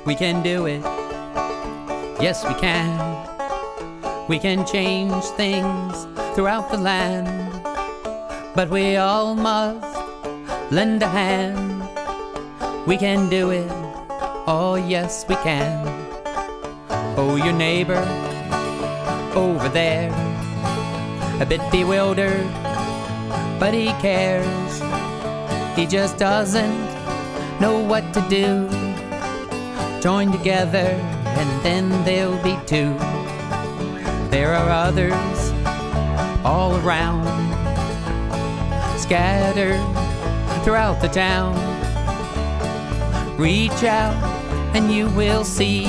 We can do it. Yes, we can. We can change things throughout the land, but we all must lend a hand. We can do it. Oh, yes, we can. Oh, your neighbor over there, a bit bewildered, but he cares. He just doesn't know what to do. Join together and then there'll be two. There are others all around, scattered throughout the town. Reach out and you will see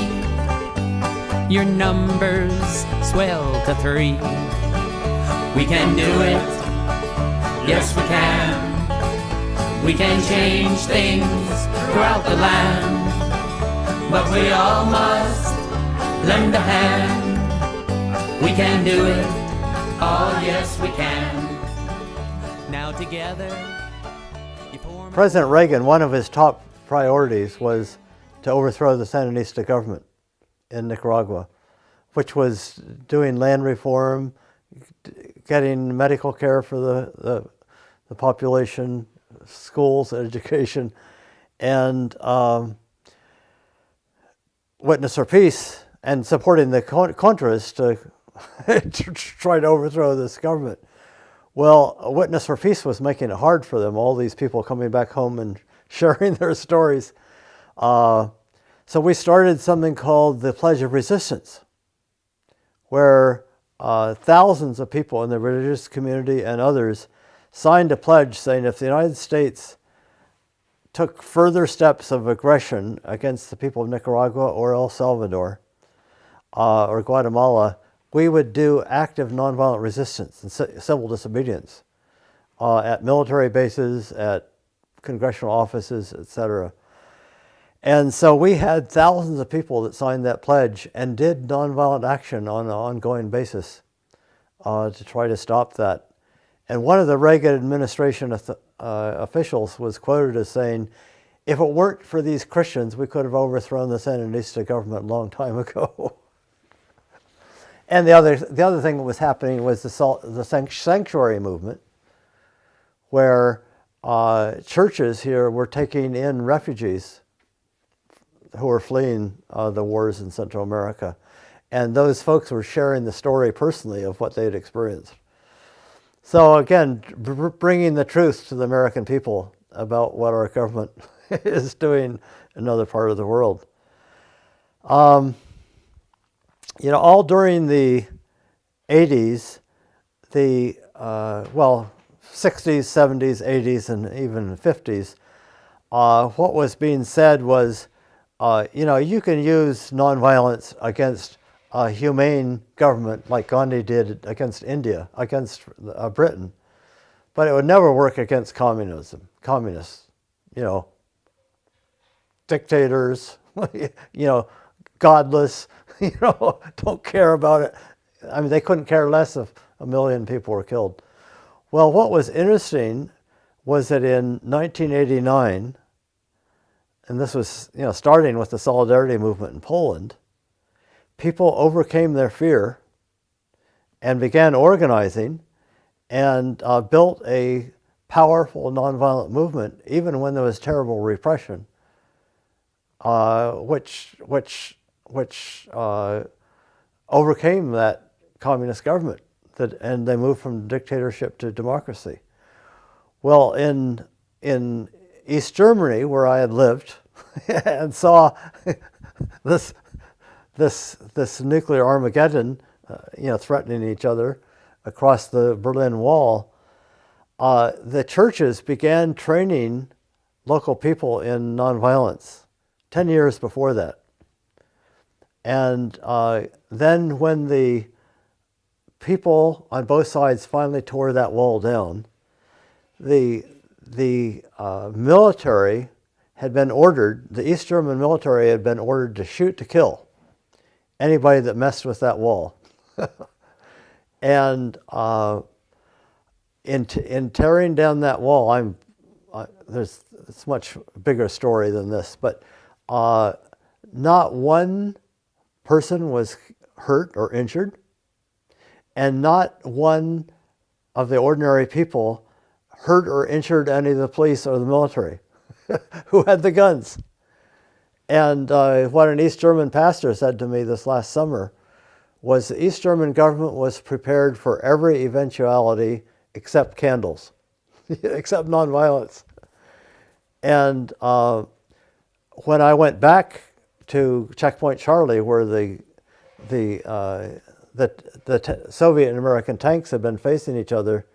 your numbers swell to 3. We can do it. Yes, we can. We can change things throughout the land, but we all must lend a hand. We can do it. Oh, yes, we can. Now together. President Reagan, one of his top priorities was to overthrow the Sandinista government in Nicaragua, which was doing land reform, getting medical care for the population, schools, education, and Witness for Peace, and supporting the Contras to try to overthrow this government. Well, Witness for Peace was making it hard for them, all these people coming back home and sharing their stories. So we started something called the Pledge of Resistance, where thousands of people in the religious community and others signed a pledge saying if the United States took further steps of aggression against the people of Nicaragua or El Salvador or Guatemala, we would do active nonviolent resistance and civil disobedience at military bases, at congressional offices, etc. And so we had thousands of people that signed that pledge and did nonviolent action on an ongoing basis to try to stop that. And one of the Reagan administration officials was quoted as saying, if it weren't for these Christians, we could have overthrown the Sandinista government a long time ago. And the other thing that was happening was the sanctuary movement, where churches here were taking in refugees who were fleeing the wars in Central America. And those folks were sharing the story personally of what they had experienced. So again, bringing the truth to the American people about what our government is doing in another part of the world. You know, all during the 80s, the, 60s, 70s, 80s, and even 50s, what was being said was, you know, you can use nonviolence against a humane government like Gandhi did against India, against Britain, but it would never work against communists, you know, dictators, you know, godless, you know, don't care about it. I mean, they couldn't care less if 1 million people were killed. Well, what was interesting was that in 1989, and this was, you know, starting with the Solidarity movement in Poland, people overcame their fear and began organizing and built a powerful nonviolent movement, even when there was terrible repression, which overcame that communist government, and they moved from dictatorship to democracy. Well, in East Germany, where I had lived, and saw this nuclear Armageddon, you know, threatening each other across the Berlin Wall, the churches began training local people in nonviolence 10 years before that. And then when the people on both sides finally tore that wall down, the military had been ordered, the East German military had been ordered to shoot to kill anybody that messed with that wall. And in tearing down that wall, it's a much bigger story than this, but not one person was hurt or injured, and not one of the ordinary people hurt or injured any of the police or the military who had the guns. And what an East German pastor said to me this last summer was the East German government was prepared for every eventuality except candles, except nonviolence. And when I went back to Checkpoint Charlie, where the Soviet and American tanks had been facing each other,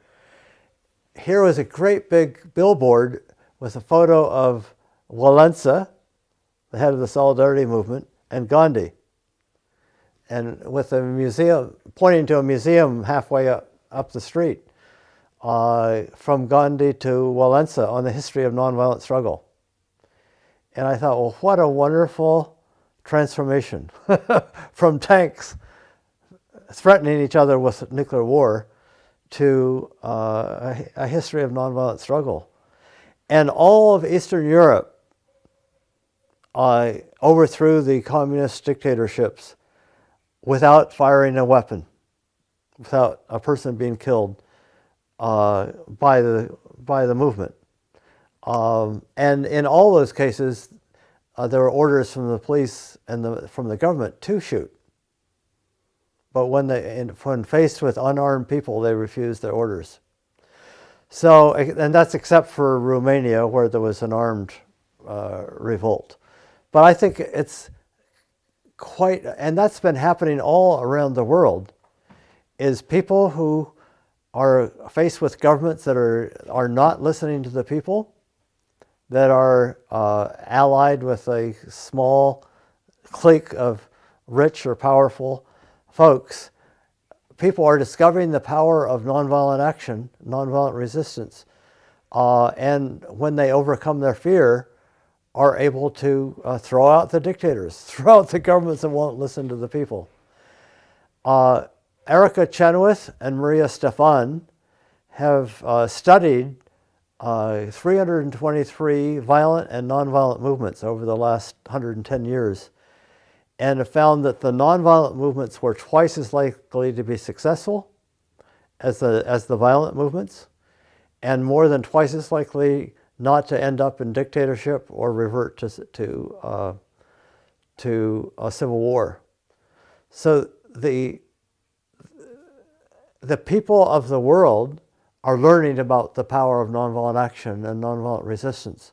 here was a great big billboard with a photo of Walesa, the head of the Solidarity Movement, and Gandhi, and with a museum, pointing to a museum halfway up the street, from Gandhi to Walesa on the history of nonviolent struggle. And I thought, well, what a wonderful transformation from tanks threatening each other with nuclear war to a history of nonviolent struggle. And all of Eastern Europe overthrew the communist dictatorships without firing a weapon, without a person being killed by the movement. And in all those cases, there were orders from the police and from the government to shoot. But when faced with unarmed people, they refused their orders. So, and that's except for Romania, where there was an armed revolt. But I think it's quite, and that's been happening all around the world, is people who are faced with governments that are not listening to the people, that are allied with a small clique of rich or powerful folks. People are discovering the power of nonviolent action, nonviolent resistance, and when they overcome their fear, are able to throw out the dictators, throw out the governments that won't listen to the people. Erica Chenoweth and Maria Stefan have studied 323 violent and nonviolent movements over the last 110 years, and have found that the nonviolent movements were twice as likely to be successful as the violent movements, and more than twice as likely not to end up in dictatorship or revert to a civil war. So the people of the world are learning about the power of nonviolent action and nonviolent resistance.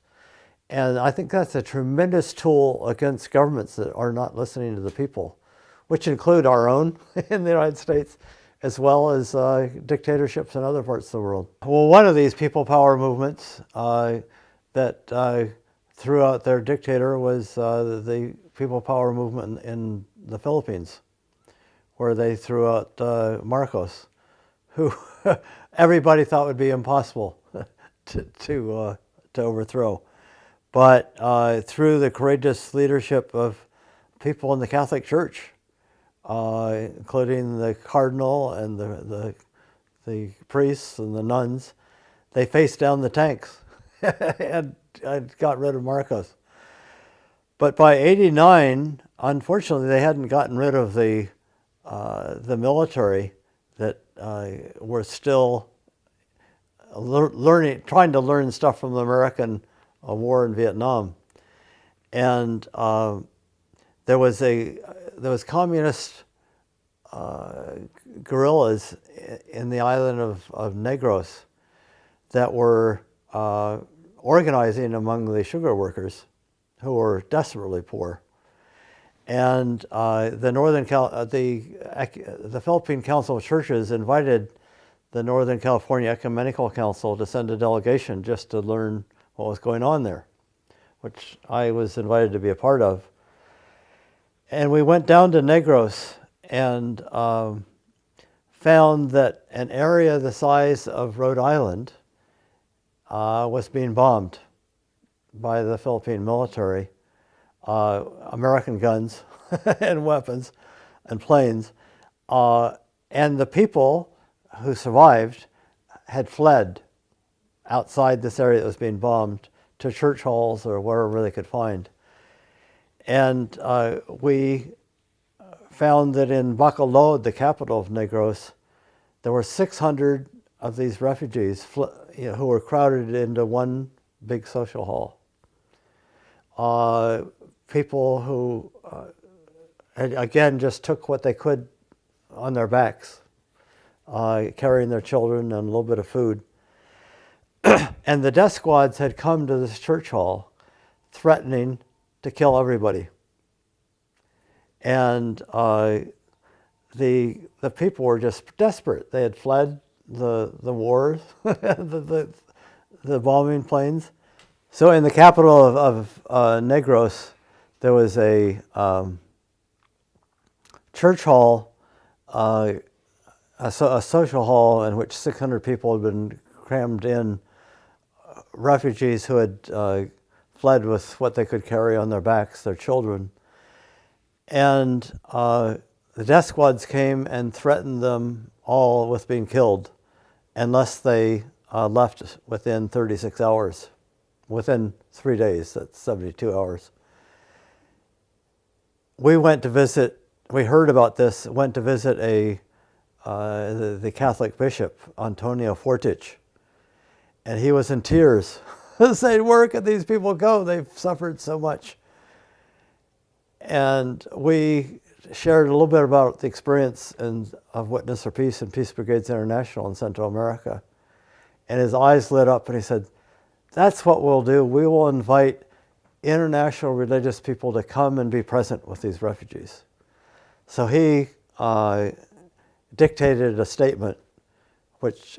And I think that's a tremendous tool against governments that are not listening to the people, which include our own in the United States, as well as dictatorships in other parts of the world. Well, one of these people power movements that threw out their dictator was the people power movement in the Philippines, where they threw out Marcos, who everybody thought would be impossible to overthrow. But through the courageous leadership of people in the Catholic Church, including the cardinal and the priests and the nuns, they faced down the tanks and got rid of Marcos. But by '89, unfortunately, they hadn't gotten rid of the military that were still trying to learn stuff from the American war in Vietnam, and there was communist guerrillas in the island of Negros that were organizing among the sugar workers, who were desperately poor, and the Philippine Council of Churches invited the Northern California Ecumenical Council to send a delegation just to learn what was going on there, which I was invited to be a part of. And we went down to Negros and found that an area the size of Rhode Island was being bombed by the Philippine military, American guns and weapons and planes. And the people who survived had fled outside this area that was being bombed to church halls or wherever they could find. And we found that in Bacolod, the capital of Negros, there were 600 of these refugees who were crowded into one big social hall. People who, again, just took what they could on their backs, carrying their children and a little bit of food. And the death squads had come to this church hall threatening to kill everybody. And the people were just desperate. They had fled the wars, the bombing planes. So in the capital of Negros, there was a church hall, a social hall in which 600 people had been crammed in, refugees who had fled with what they could carry on their backs, their children. And the death squads came and threatened them all with being killed unless they left within 36 hours. Within 3 days, that's 72 hours. We went to visit, we heard about this, went to visit the Catholic bishop, Antonio Fortich, and he was in tears, saying, where can these people go? They've suffered so much. And we shared a little bit about the experience of Witness for Peace and Peace Brigades International in Central America. And his eyes lit up and he said, that's what we'll do. We will invite international religious people to come and be present with these refugees. So he dictated a statement,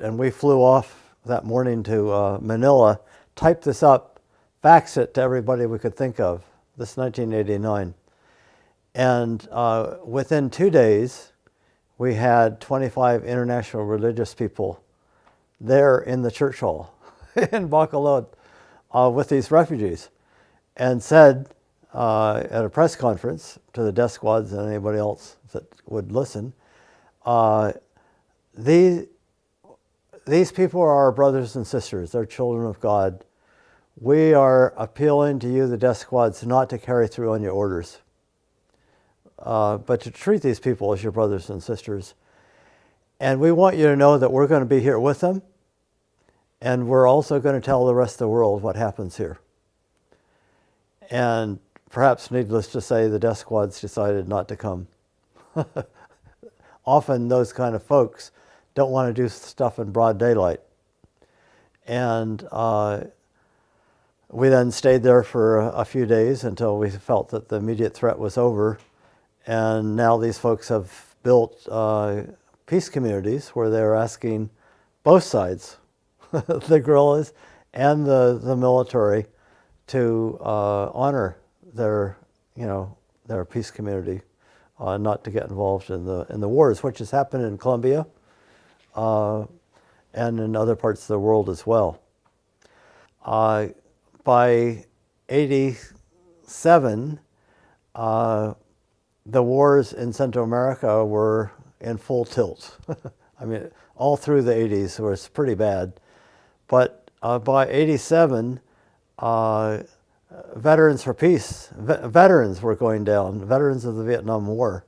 and we flew off that morning to Manila, typed this up, faxed it to everybody we could think of. This is 1989. And within 2 days, we had 25 international religious people there in the church hall in Bacolod with these refugees, and said at a press conference to the death squads and anybody else that would listen, these people are our brothers and sisters. They're children of God. We are appealing to you, the death squads, not to carry through on your orders, but to treat these people as your brothers and sisters. And we want you to know that we're going to be here with them, and we're also going to tell the rest of the world what happens here. And perhaps needless to say, the death squads decided not to come. Often those kind of folks don't want to do stuff in broad daylight. And we then stayed there for a few days until we felt that the immediate threat was over. And now these folks have built peace communities where they're asking both sides, the guerrillas and the military, to honor their peace community, not to get involved in the wars, which has happened in Colombia and in other parts of the world as well. By 87, the wars in Central America were in full tilt. I mean, all through the 80s was pretty bad. But by 87, Veterans for Peace, veterans were going down, veterans of the Vietnam War.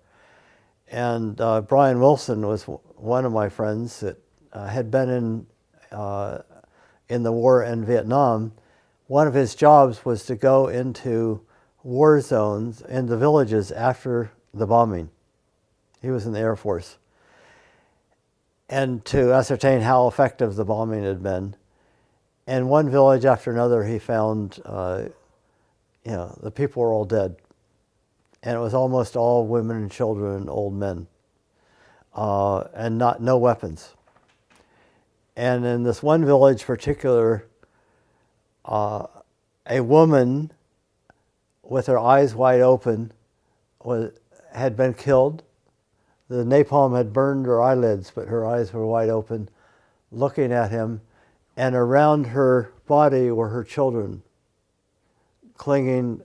And Brian Wilson was one of my friends that had been in the war in Vietnam. One of his jobs was to go into war zones in the villages after the bombing. He was in the Air Force. And to ascertain how effective the bombing had been. And one village after another, he found, the people were all dead. And it was almost all women and children and old men, and no weapons. And in this one village in particular, a woman with her eyes wide open had been killed. The napalm had burned her eyelids, but her eyes were wide open, looking at him. And around her body were her children, clinging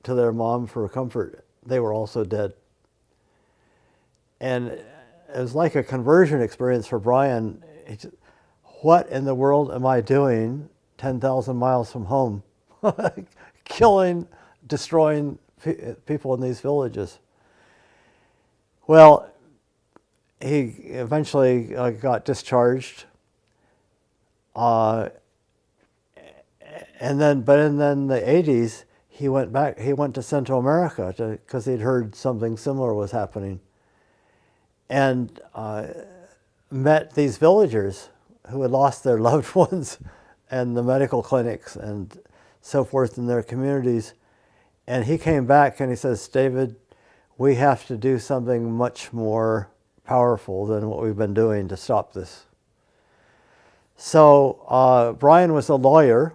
to their mom for comfort. They were also dead. And it was like a conversion experience for Brian. What in the world am I doing 10,000 miles from home? Killing, destroying people in these villages. Well, he eventually got discharged, and then in the 80s he went back. He went to Central America because he'd heard something similar was happening, and met these villagers who had lost their loved ones, and the medical clinics and so forth in their communities. And he came back and he says, "David, we have to do something much more powerful than what we've been doing to stop this." So Brian was a lawyer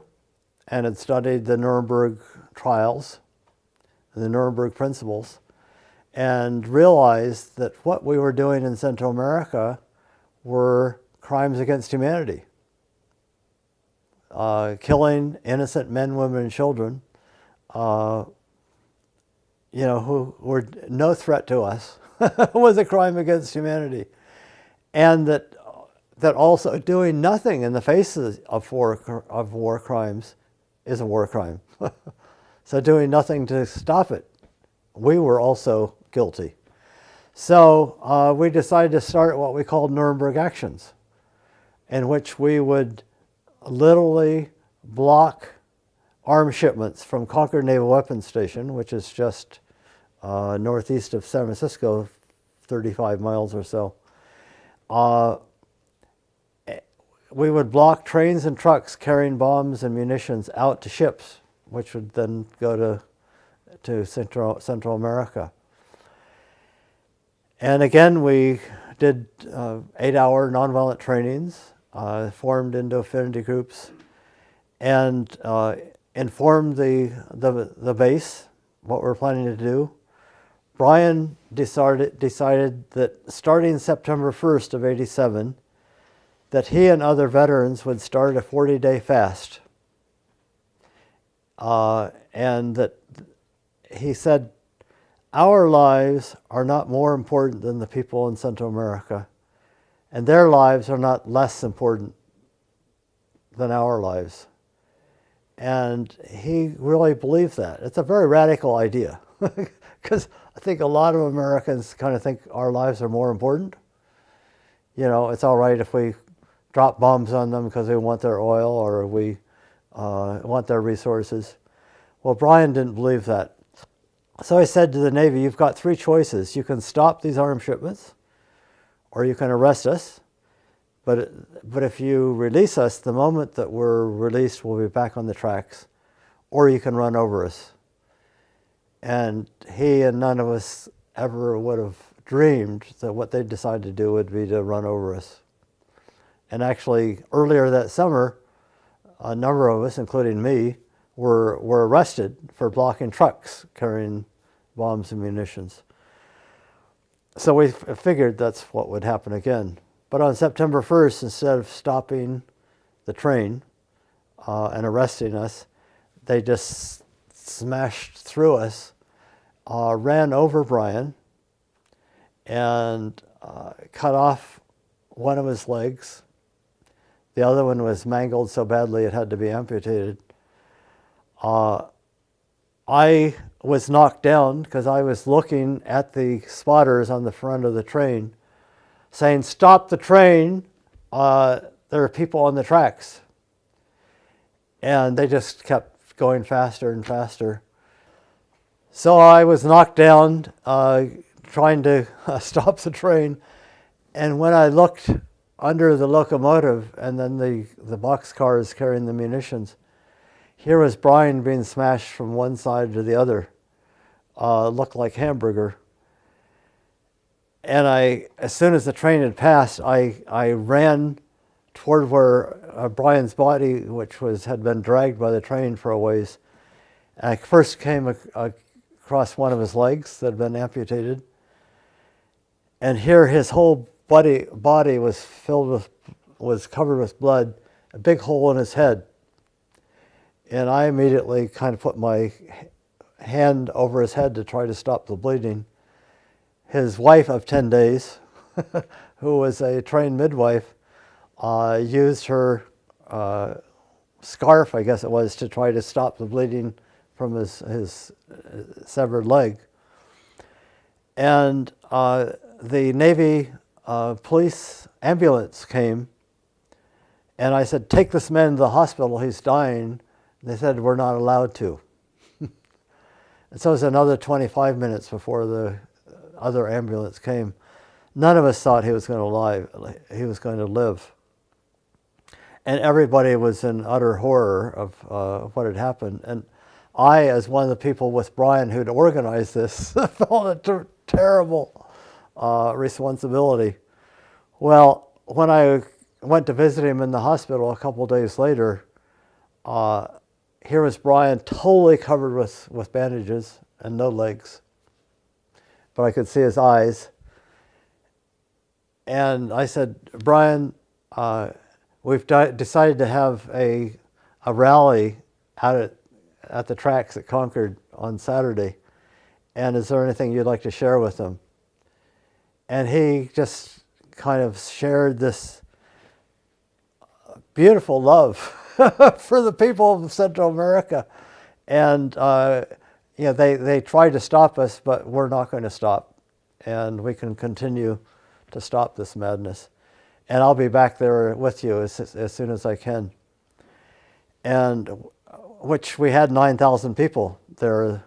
and had studied the Nuremberg trials, the Nuremberg principles, and realized that what we were doing in Central America were crimes against humanity. Killing innocent men, women, and children, who were no threat to us, was a crime against humanity. And that also doing nothing in the face of war crimes is a war crime. So doing nothing to stop it, we were also guilty. So we decided to start what we called Nuremberg Actions, in which we would literally block arms shipments from Concord Naval Weapons Station, which is just northeast of San Francisco, 35 miles or so. We would block trains and trucks carrying bombs and munitions out to ships, which would then go to Central America. And again, we did 8-hour nonviolent trainings, formed into affinity groups, and informed the base what we're planning to do. Brian decided that starting September 1st of '87, that he and other veterans would start a 40-day fast. And that he said, our lives are not more important than the people in Central America, and their lives are not less important than our lives. And he really believed that. It's a very radical idea, because I think a lot of Americans kind of think our lives are more important. It's all right if we drop bombs on them because we want their oil or we want their resources. Well, Brian didn't believe that. So I said to the Navy, you've got 3 choices. You can stop these arms shipments, or you can arrest us. But if you release us, the moment that we're released, we'll be back on the tracks, or you can run over us. And he and none of us ever would have dreamed that what they decided to do would be to run over us. And actually, earlier that summer, a number of us, including me, were arrested for blocking trucks carrying bombs and munitions. So we figured that's what would happen again. But on September 1st, instead of stopping the train and arresting us, they just smashed through us, ran over Brian, and cut off one of his legs. The other one was mangled so badly it had to be amputated. I was knocked down because I was looking at the spotters on the front of the train saying, "Stop the train, there are people on the tracks." And they just kept going faster and faster. So I was knocked down trying to stop the train. And when I looked under the locomotive and then the boxcars carrying the munitions, here was Brian being smashed from one side to the other. Looked like hamburger. And as soon as the train had passed, I ran toward where Brian's body, which had been dragged by the train for a ways. And I first came across one of his legs that had been amputated. And here his whole body was was covered with blood, a big hole in his head. And I immediately kind of put my hand over his head to try to stop the bleeding. His wife of 10 days, who was a trained midwife, used her scarf, I guess it was, to try to stop the bleeding from his severed leg. And the Navy police ambulance came, and I said, "Take this man to the hospital, he's dying." They said, "We're not allowed to." And so it was another 25 minutes before the other ambulance came. None of us thought he was going to live. And everybody was in utter horror of what had happened. And I, as one of the people with Brian who'd organized this, felt a terrible responsibility. Well, when I went to visit him in the hospital a couple of days later, here was Brian totally covered with bandages and no legs. But I could see his eyes. And I said, "Brian, we've decided to have a rally out at the tracks at Concord on Saturday. And is there anything you'd like to share with them?" And he just kind of shared this beautiful love for the people of Central America. And they tried to stop us, but we're not going to stop. And we can continue to stop this madness. And I'll be back there with you as soon as I can. And which we had 9,000 people there,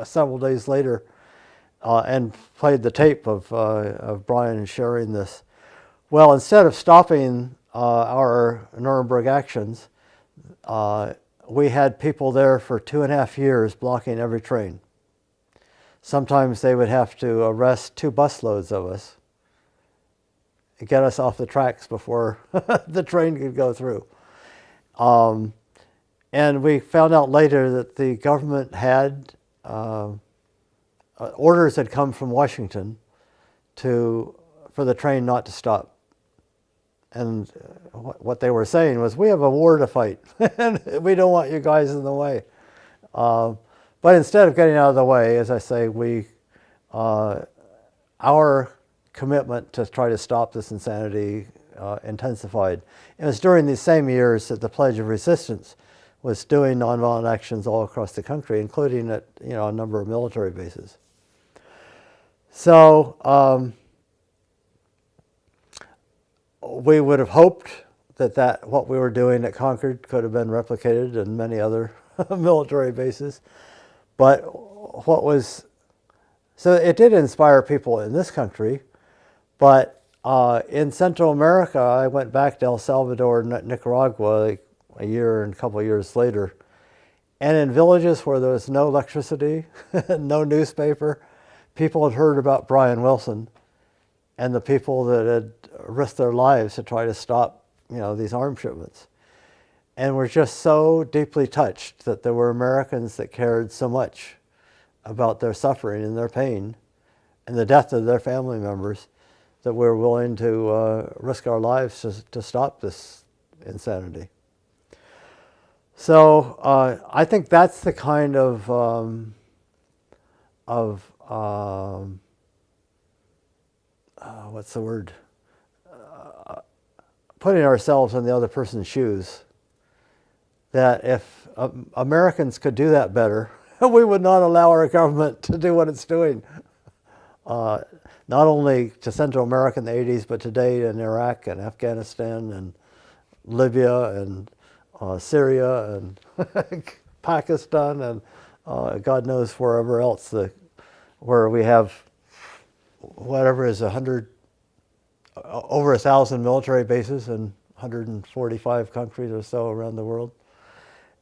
several days later, and played the tape of Brian sharing this. Well, instead of stopping our Nuremberg actions, we had people there for 2.5 years blocking every train. Sometimes they would have to arrest 2 busloads of us, get us off the tracks before the train could go through. And we found out later that the government had orders had come from Washington for the train not to stop. And what they were saying was, "We have a war to fight, and we don't want you guys in the way." But instead of getting out of the way, as I say, our commitment to try to stop this insanity intensified. It was during these same years that the Pledge of Resistance was doing nonviolent actions all across the country, including at a number of military bases. So we would have hoped that what we were doing at Concord could have been replicated in many other military bases. But so it did inspire people in this country, but in Central America, I went back to El Salvador and Nicaragua a year and a couple of years later. And in villages where there was no electricity, no newspaper, people had heard about Brian Wilson and the people that had risked their lives to try to stop, these arms shipments. And were just so deeply touched that there were Americans that cared so much about their suffering and their pain and the death of their family members that we were willing to risk our lives to stop this insanity. So I think that's the kind of what's the word? Putting ourselves in the other person's shoes. That if Americans could do that better, we would not allow our government to do what it's doing. Not only to Central America in the 80s, but today in Iraq and Afghanistan and Libya and Syria and Pakistan and God knows wherever else, where we have whatever is over 1,000 military bases in 145 countries or so around the world.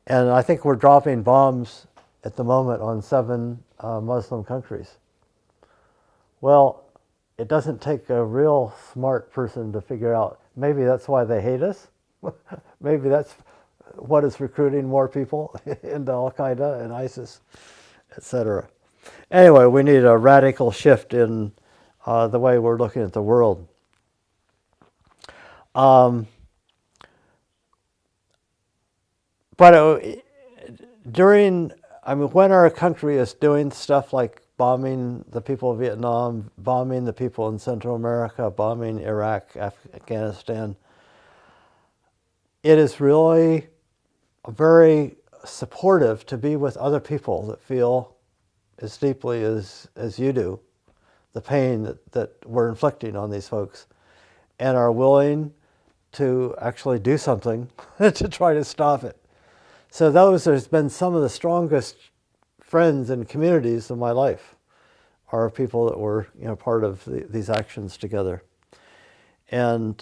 And I think we're dropping bombs at the moment on 7 Muslim countries. Well, it doesn't take a real smart person to figure out, maybe that's why they hate us. Maybe that's what is recruiting more people into Al-Qaeda and ISIS, etc. Anyway, we need a radical shift in the way we're looking at the world. But when our country is doing stuff like bombing the people of Vietnam, bombing the people in Central America, bombing Iraq, Afghanistan, it is really very supportive to be with other people that feel as deeply as you do the pain that we're inflicting on these folks, and are willing to actually do something to try to stop it. So those have been some of the strongest friends and communities of my life, are people that were part of these actions together. And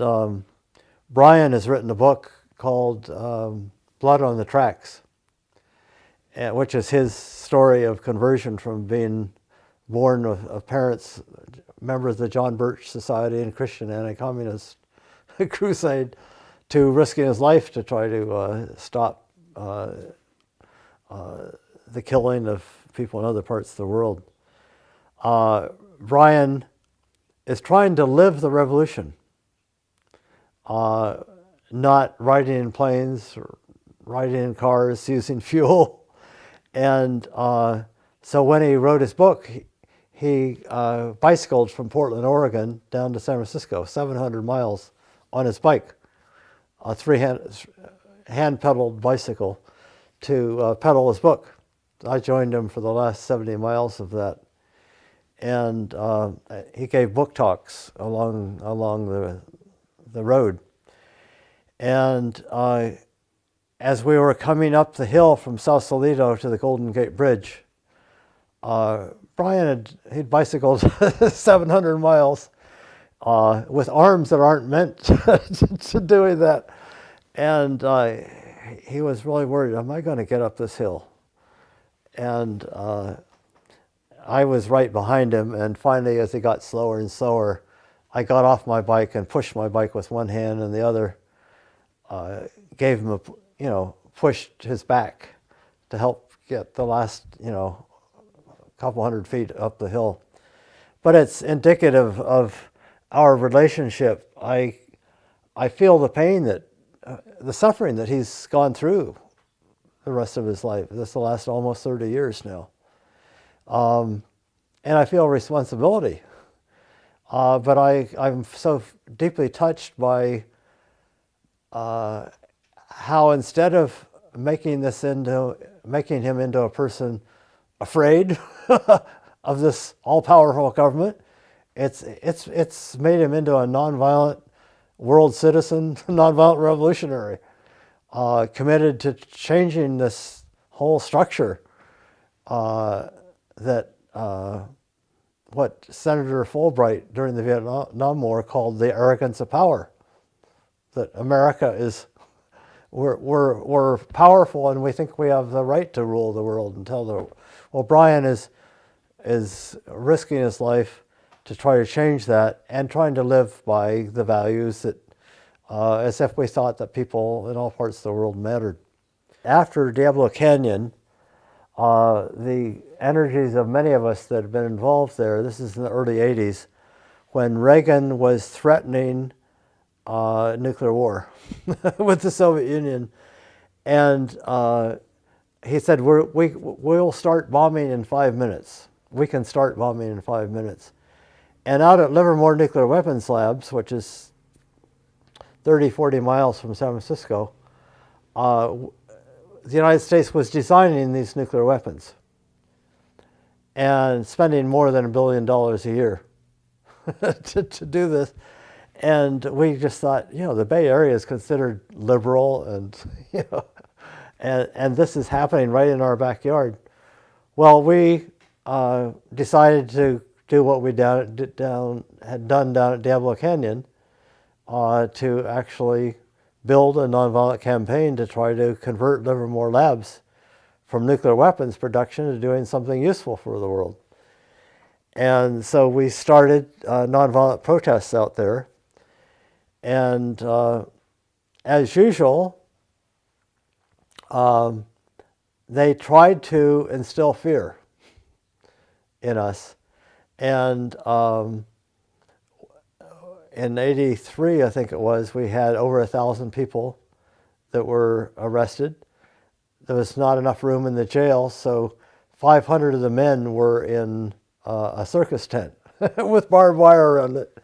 Brian has written a book called Blood on the Tracks, which is his story of conversion from being born of parents, members of the John Birch Society and Christian Anti-Communist Crusade, to risking his life to try to stop the killing of people in other parts of the world. Brian is trying to live the revolution, not riding in planes or riding in cars using fuel. And so when he wrote his book, he bicycled from Portland, Oregon down to San Francisco, 700 miles on his bike, a hand-pedaled bicycle, to pedal his book. I joined him for the last 70 miles of that. And he gave book talks along the road. And as we were coming up the hill from Sausalito to the Golden Gate Bridge, Brian he'd bicycled 700 miles with arms that aren't meant to doing that. And he was really worried, am I going to get up this hill? And I was right behind him, and finally, as he got slower and slower, I got off my bike and pushed my bike with one hand, and the other gave him pushed his back to help get the last, couple hundred feet up the hill. But it's indicative of our relationship. I feel the pain the suffering that he's gone through the rest of his life. This will last almost 30 years now. And I feel responsibility. But I'm so deeply touched by how instead of making him into a person afraid of this all-powerful government, it's made him into a nonviolent world citizen, nonviolent revolutionary, committed to changing this whole structure that what Senator Fulbright during the Vietnam War called the arrogance of power. That America we're powerful and we think we have the right to rule the world and tell the world. Well, Brian is risking his life to try to change that and trying to live by the values that, as if we thought that people in all parts of the world mattered. After Diablo Canyon, the energies of many of us that have been involved there, this is in the early 80s, when Reagan was threatening nuclear war with the Soviet Union. And he said, we'll start bombing in 5 minutes. We can start bombing in 5 minutes. And out at Livermore Nuclear Weapons Labs, which is 30, 40 miles from San Francisco, the United States was designing these nuclear weapons and spending more than $1 billion a year to do this. And we just thought, the Bay Area is considered liberal, and and this is happening right in our backyard. Well, we decided to do what we had done down at Diablo Canyon, to actually build a nonviolent campaign to try to convert Livermore Labs from nuclear weapons production to doing something useful for the world. And so we started nonviolent protests out there. And as usual, they tried to instill fear in us. And in '83, I think it was, we had over 1,000 people that were arrested. There was not enough room in the jail, so 500 of the men were in a circus tent with barbed wire around it.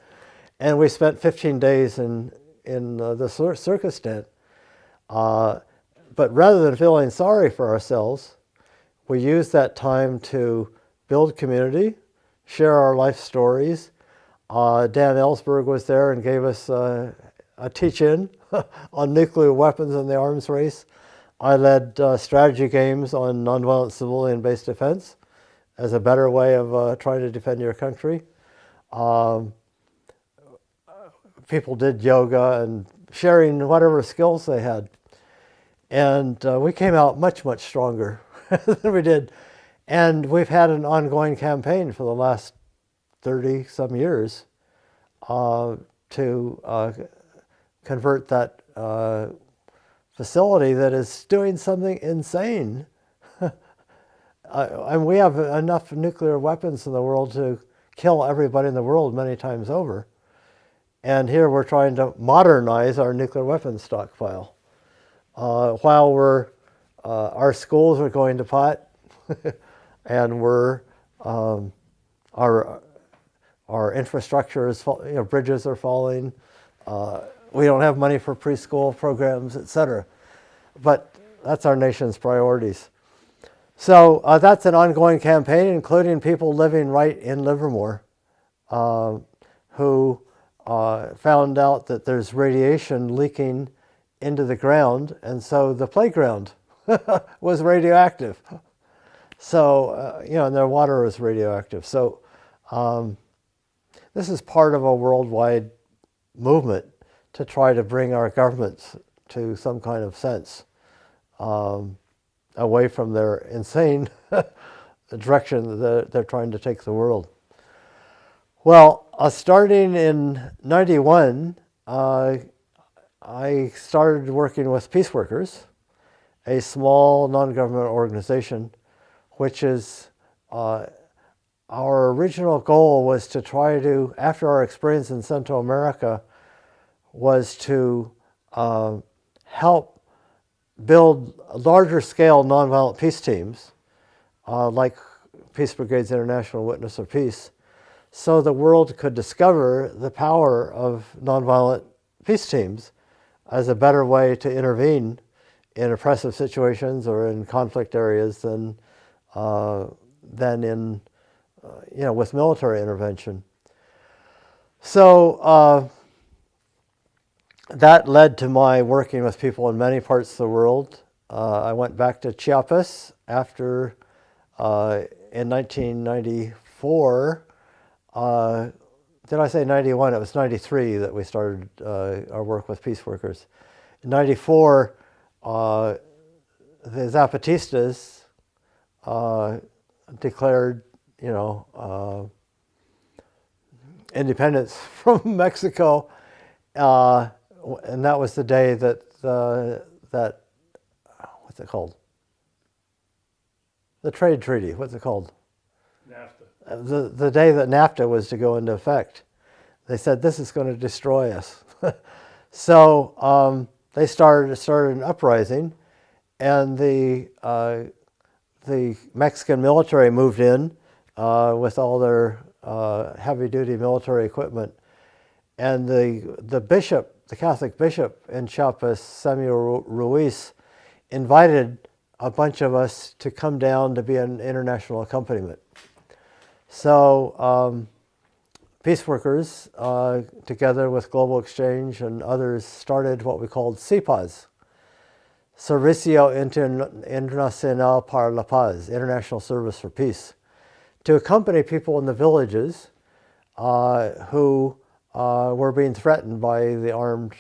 And we spent 15 days in the circus tent. But rather than feeling sorry for ourselves, we used that time to build community, share our life stories. Dan Ellsberg was there and gave us a teach-in on nuclear weapons and the arms race. I led strategy games on nonviolent civilian-based defense as a better way of trying to defend your country. People did yoga and sharing whatever skills they had. And we came out much, much stronger than we did. And we've had an ongoing campaign for the last 30-some years to convert that facility that is doing something insane. And we have enough nuclear weapons in the world to kill everybody in the world many times over. And here we're trying to modernize our nuclear weapons stockpile. While our schools are going to pot, and our infrastructure is, bridges are falling. We don't have money for preschool programs, etc. But that's our nation's priorities. So that's an ongoing campaign, including people living right in Livermore, who found out that there's radiation leaking into the ground, and so the playground was radioactive. So, and their water was radioactive. So this is part of a worldwide movement to try to bring our governments to some kind of sense, away from their insane direction that they're trying to take the world. Well, starting in '91, I started working with Peace Workers, a small non-government organization, which is our original goal was to try to, after our experience in Central America, was to help build larger scale nonviolent peace teams, like Peace Brigades International Witness of Peace, so the world could discover the power of nonviolent peace teams as a better way to intervene in oppressive situations or in conflict areas than in, with military intervention. So that led to my working with people in many parts of the world. I went back to Chiapas after, in 1994, did I say 91? It was 93 that we started our work with Peace Workers. In 94, the Zapatistas declared, independence from Mexico, and that was the day that what's it called? The trade treaty. What's it called? NAFTA. The day that NAFTA was to go into effect. They said, this is going to destroy us. So they started an uprising, and the Mexican military moved in with all their heavy-duty military equipment. And the bishop, the Catholic bishop in Chiapas, Samuel Ruiz, invited a bunch of us to come down to be an international accompaniment. So Peace Workers, together with Global Exchange and others, started what we called CIPAS, Servicio Internacional para la Paz, International Service for Peace, to accompany people in the villages who were being threatened by the armed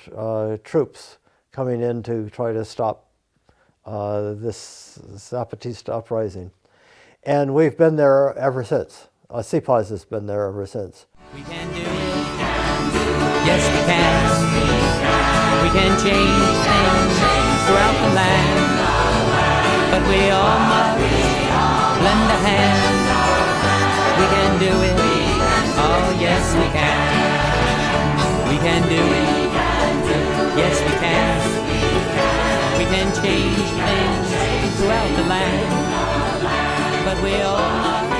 troops coming in to try to stop this Zapatista uprising. And we've been there ever since. CIPAS has been there ever since. We can do it. Yes, we can. We can change things throughout the land. But we all must lend a hand. We can do it. Oh, yes, we can. We can do it. Yes, we can. We can change things throughout the land. But we all must